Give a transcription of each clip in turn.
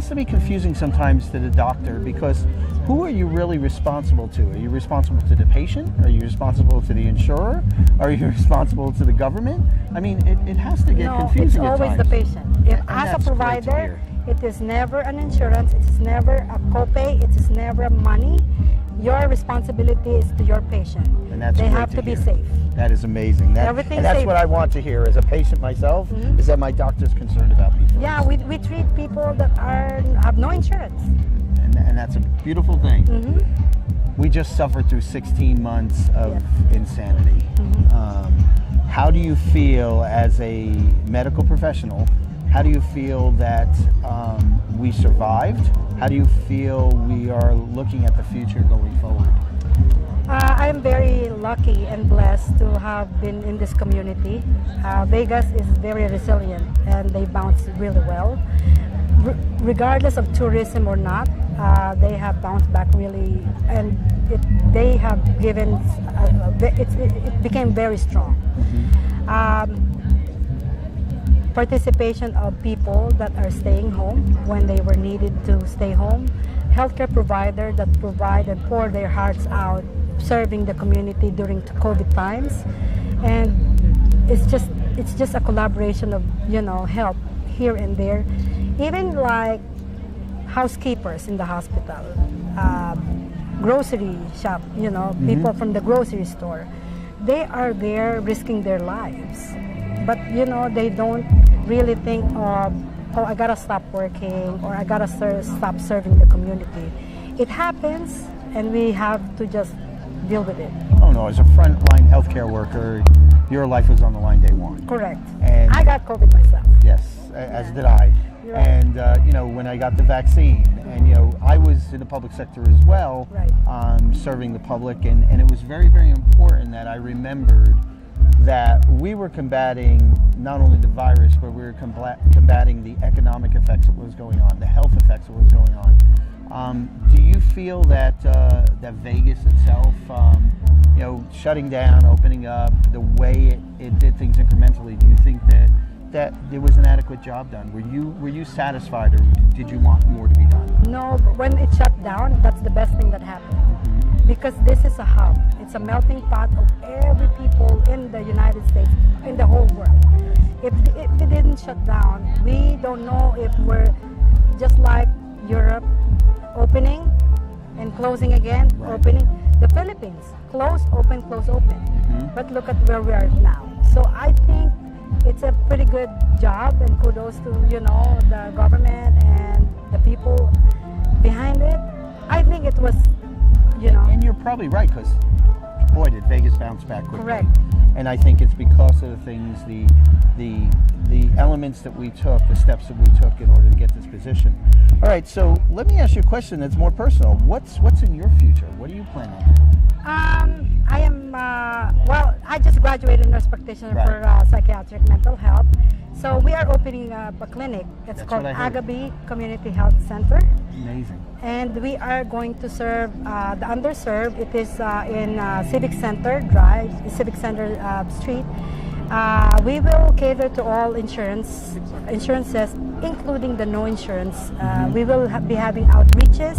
To be confusing sometimes to the doctor, because who are you really responsible to? Are you responsible to the patient? Are you responsible to the insurer? Are you responsible to the government? I mean, it has to get confusing at times. No, it's always the patient. As a provider, it is never an insurance, it is never a copay, it is never money. Your responsibility is to your patient. And that's they have to be safe. That is amazing. And that's safe. What I want to hear as a patient myself, is that my doctor's concerned about people. Yeah, we treat people that have no insurance. And that's a beautiful thing. We just suffered through 16 months of insanity. How do you feel as a medical professional? How do you feel that we survived? How do you feel we are looking at the future going forward? I am very lucky and blessed to have been in this community. Vegas is very resilient and they bounce really well. Regardless of tourism or not, they have bounced back really, and they have given, it became very strong. Participation of people that are staying home when they were needed to stay home, healthcare providers that provide and pour their hearts out serving the community during COVID times, and it's just a collaboration of help here and there, even like housekeepers in the hospital, grocery shop, people from the grocery store, they are there risking their lives, but they don't really think of, oh, I gotta stop working or I gotta stop serving the community. It happens and we have to just deal with it. Oh no, as a frontline healthcare worker, your life was on the line day one. Correct. And I got COVID myself. Yes, as did I. You're right. And when I got the vaccine, and I was in the public sector as well, right. Serving the public, and it was very, very important that I remembered that we were combating not only the virus, but we were combating the economic effects of what was going on, the health effects of what was going on. Do you feel that that Vegas itself, shutting down, opening up, the way it did things incrementally, do you think that there was an adequate job done? Were you satisfied, or did you want more to be done? No, when it shut down, that's the best thing that happened. Because this is a hub. It's a melting pot of every people in the United States, in the whole world. If it didn't shut down, we don't know if we're just like Europe, opening and closing again, opening. The Philippines, close, open, close, open. But look at where we are now. So I think it's a pretty good job, and kudos to the government and the people behind it. I think it was, And you're probably right, because boy, did Vegas bounce back quickly. Correct. And I think it's because of the things, the elements that we took, the steps that we took in order to get this position. All right, so let me ask you a question that's more personal. What's in your future? What do you plan on doing? I am, I just graduated nurse practitioner for psychiatric mental health. So we are opening up a clinic. It's called Agabi Community Health Center. Amazing. And we are going to serve the underserved. It is in Civic Center Drive, Civic Center Street. We will cater to all insurances, including the no insurance. We will be having outreaches.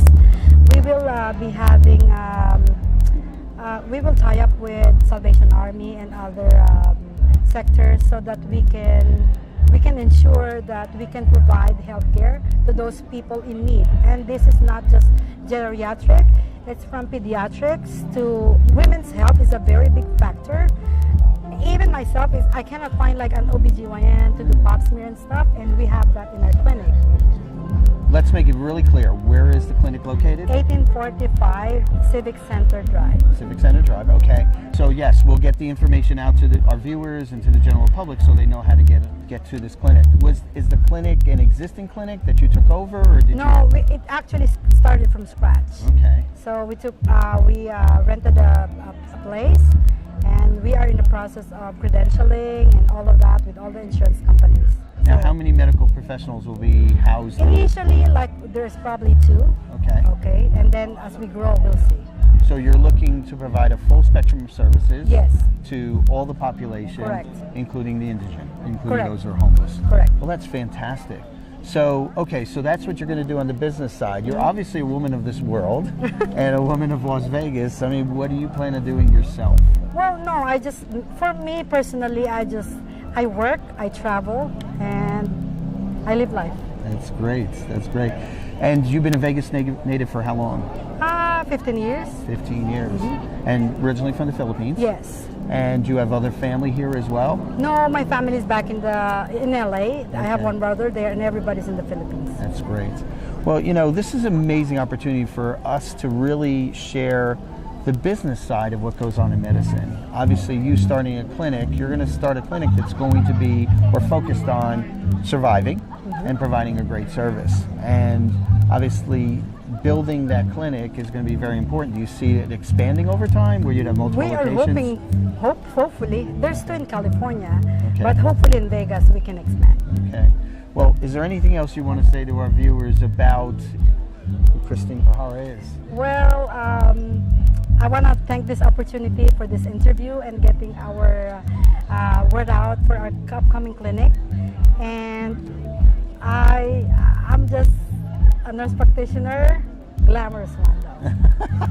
We will be having, we will tie up with Salvation Army and other sectors so that we can ensure that we can provide health care to those people in need. And this is not just geriatric, it's from pediatrics to women's health is a very big factor. Even myself, I cannot find like an OBGYN to do pap smear and stuff, and we have that in our clinic. let's make it really clear. Where is the clinic located? 1845 Civic Center Drive. Civic Center Drive, okay. So yes, we'll get the information out to our viewers and to the general public so they know how to get to this clinic. Is the clinic an existing clinic that you took over, or did No, it actually started from scratch. Okay. So we rented a place, and we are in the process of credentialing and all of that with all the insurance companies. Now, how many medical professionals will be housed? Initially, there's probably 2. Okay. Okay, and then as we grow, we'll see. So you're looking to provide a full spectrum of services. Yes. To all the population. Correct. Including the indigent, including Correct. those who are homeless. Correct. Well, that's fantastic. So, okay, so that's what you're going to do on the business side. You're obviously a woman of this world and a woman of Las Vegas. I mean, what do you plan on doing yourself? Well, no, for me personally, I work, I travel, and I live life. That's great. That's great. And you've been a Vegas native for how long? 15 years. 15 years. And originally from the Philippines? Yes. And you have other family here as well? No, my family is back in LA. I have one brother there, and everybody's in the Philippines. That's great. Well, you know, this is an amazing opportunity for us to really share the business side of what goes on in medicine. Obviously, you starting a clinic, you're going to start a clinic that's going to be or focused on surviving and providing a great service. And obviously, building that clinic is going to be very important. Do you see it expanding over time where you'd have multiple locations? We are hopefully, there's 2 in California, but hopefully in Vegas we can expand. Okay. Well, is there anything else you want to say to our viewers about who Christine Pajara is? Well, I want to thank this opportunity for this interview and getting our word out for our upcoming clinic. And I'm just a nurse practitioner, glamorous one though.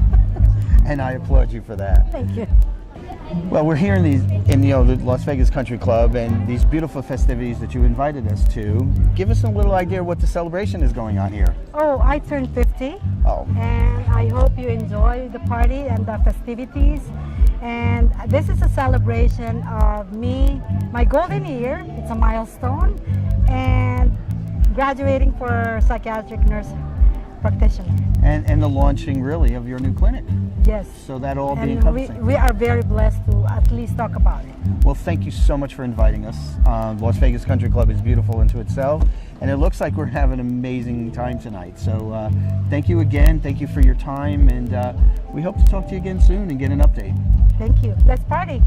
And I applaud you for that. Thank you. Well, we're here in the Las Vegas Country Club, and these beautiful festivities that you invited us to. Give us a little idea what the celebration is going on here. Oh, I turned 50. Oh. And I hope you enjoy the party and the festivities. And this is a celebration of my golden year. It's a milestone, and graduating for psychiatric nurse practitioner. And the launching, really, of your new clinic. Yes. So that all be And encompassing. we are very blessed to at least talk about it. Well, thank you so much for inviting us. Las Vegas Country Club is beautiful into itself, and it looks like we're having an amazing time tonight. So thank you again. Thank you for your time, and we hope to talk to you again soon and get an update. Thank you. Let's party.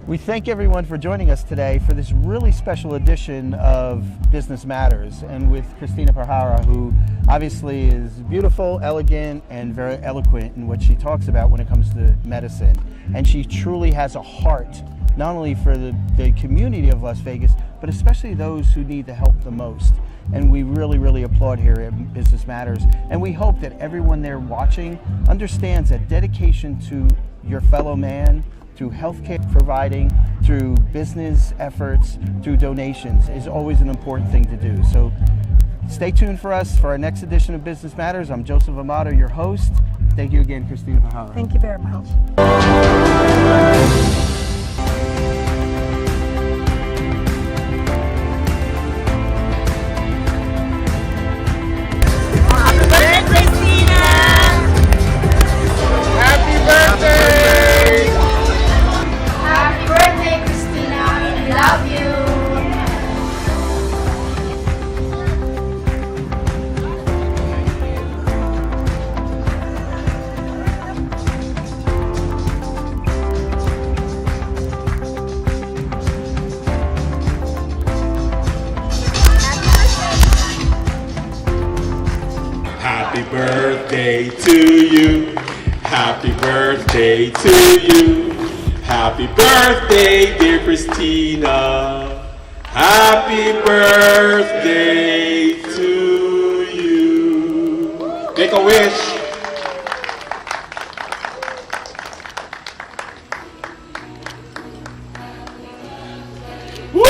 We thank everyone for joining us today for this really special edition of Business Matters, and with Christina Pajara, who obviously is beautiful, elegant, and very eloquent in what she talks about when it comes to medicine. And she truly has a heart, not only for the community of Las Vegas, but especially those who need the help the most. And we really, really applaud here at Business Matters. And we hope that everyone there watching understands that dedication to your fellow man, through healthcare providing, through business efforts, through donations is always an important thing to do. So stay tuned for us for our next edition of Business Matters. I'm Joseph Amato, your host. Thank you again, Christina Pajara. Thank you very much. Happy birthday to you. Happy birthday to you. Happy birthday, dear Christina. Happy birthday to you. Make a wish. Woo!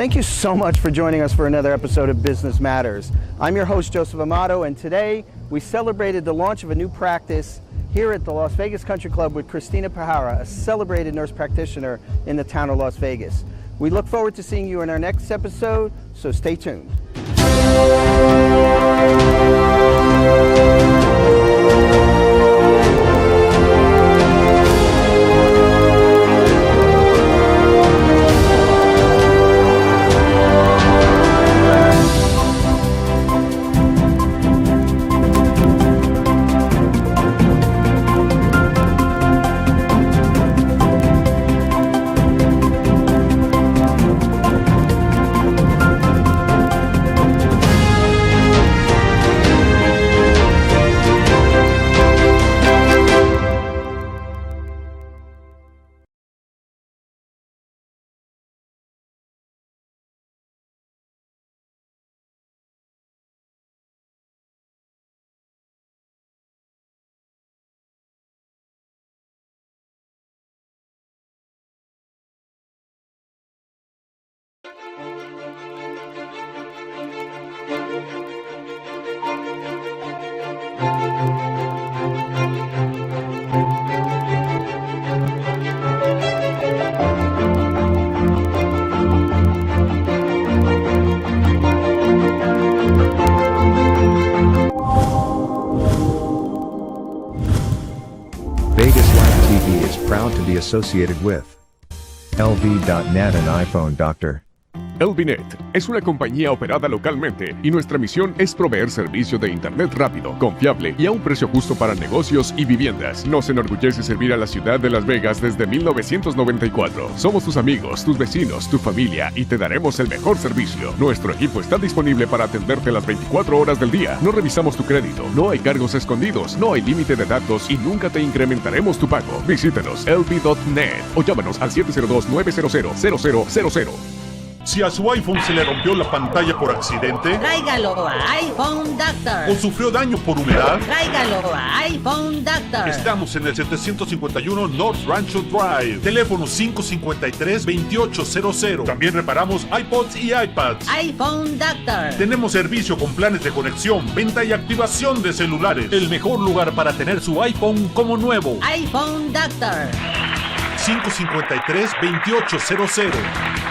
Thank you so much for joining us for another episode of Business Matters. I'm your host, Joseph Amato, and today we celebrated the launch of a new practice here at the Las Vegas Country Club with Christina Pajara, a celebrated nurse practitioner in the town of Las Vegas. We look forward to seeing you in our next episode, so stay tuned. VegasLife TV is proud to be associated with LV.net and iPhone Doctor. LVNet es una compañía operada localmente y nuestra misión es proveer servicio de internet rápido, confiable y a un precio justo para negocios y viviendas. Nos enorgullece servir a la ciudad de Las Vegas desde 1994. Somos tus amigos, tus vecinos, tu familia y te daremos el mejor servicio. Nuestro equipo está disponible para atenderte las 24 horas del día. No revisamos tu crédito, no hay cargos escondidos, no hay límite de datos y nunca te incrementaremos tu pago. Visítanos LV.net o llámanos al 702-900-0000. Si a su iPhone se le rompió la pantalla por accidente, Tráigalo a iPhone Doctor. o sufrió daño por humedad, Tráigalo a iPhone Doctor. estamos en el 751 North Rancho Drive. Teléfono 553-2800. También reparamos iPods y iPads. iPhone Doctor. Tenemos servicio con planes de conexión, venta y activación de celulares. El mejor lugar para tener su iPhone como nuevo. iPhone Doctor. 553-2800.